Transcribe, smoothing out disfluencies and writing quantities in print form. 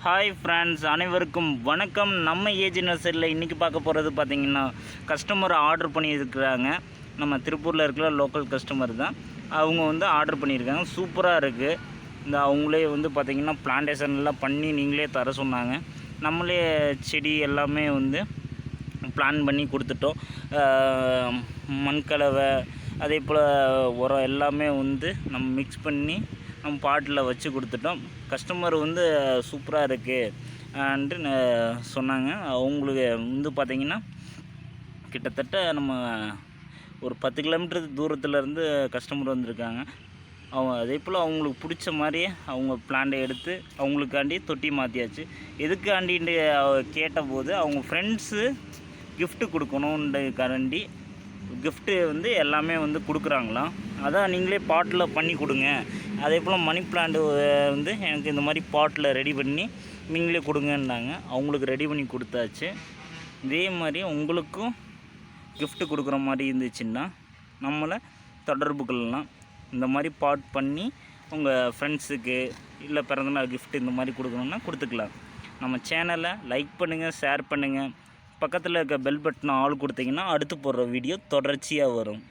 Hi friends, அனைவருக்கும் வணக்கம். நம்ம ஏஜ் நர்சரியில் இன்றைக்கி பார்க்க போகிறது பார்த்திங்கன்னா, கஸ்டமர் ஆர்டர் பண்ணியிருக்கிறாங்க. நம்ம திருப்பூரில் இருக்கிற லோக்கல் கஸ்டமர் தான். அவங்க வந்து ஆர்டர் பண்ணியிருக்காங்க. சூப்பராக இருக்குது. இந்த அவங்களே வந்து பார்த்திங்கன்னா பிளான்டேஷன்லாம் பண்ணி நீங்களே தர சொன்னாங்க. நம்மளே செடி எல்லாமே வந்து பிளான் பண்ணி கொடுத்துட்டோம். மண்கலவை அதே போல் உரம் எல்லாமே வந்து நம்ம மிக்ஸ் பண்ணி நம்ம பாட்டில் வச்சு கொடுத்துட்டோம். கஸ்டமர் வந்து சூப்பராக இருக்குன்ட்டு சொன்னாங்க. அவங்களுக்கு வந்து பார்த்திங்கன்னா கிட்டத்தட்ட நம்ம ஒரு 10 கிலோமீட்டர் தூரத்துலேருந்து கஸ்டமர் வந்திருக்காங்க. அவங்க அதே போல் அவங்களுக்கு பிடிச்ச மாதிரியே அவங்க பிளான்ட்டை எடுத்து அவங்களுக்காண்டி தொட்டி மாற்றியாச்சு. எதுக்காண்டின்ட்டு கேட்டபோது அவங்க ஃப்ரெண்ட்ஸு கிஃப்ட்டு கொடுக்கணுன்றதுக்காண்டி கிஃப்ட்டு வந்து எல்லாமே வந்து கொடுக்குறாங்களாம். அதான் நீங்களே பாட்டில் பண்ணி கொடுங்க. அதே போல் மணி பிளான்ட்டு வந்து எனக்கு இந்த மாதிரி பாட்டில் ரெடி பண்ணி நீங்களே கொடுங்கன்னாங்க. அவங்களுக்கு ரெடி பண்ணி கொடுத்தாச்சு. இதே மாதிரி உங்களுக்கும் கிஃப்ட்டு கொடுக்குற மாதிரி இருந்துச்சுன்னா நம்மளை தொடர்பு கொள்ளலாம். இந்த மாதிரி பாட் பண்ணி உங்கள் ஃப்ரெண்ட்ஸுக்கு இல்லை பிறந்தநாள் கிஃப்ட் இந்த மாதிரி கொடுக்கணுன்னா கொடுத்துக்கலாம். நம்ம சேனலை லைக் பண்ணுங்கள், ஷேர் பண்ணுங்கள். பக்கத்தில் இருக்க பெல் பட்டனை ஆல் கொடுத்தீங்கன்னா அடுத்து போடுற வீடியோ தொடர்ச்சியாக வரும்.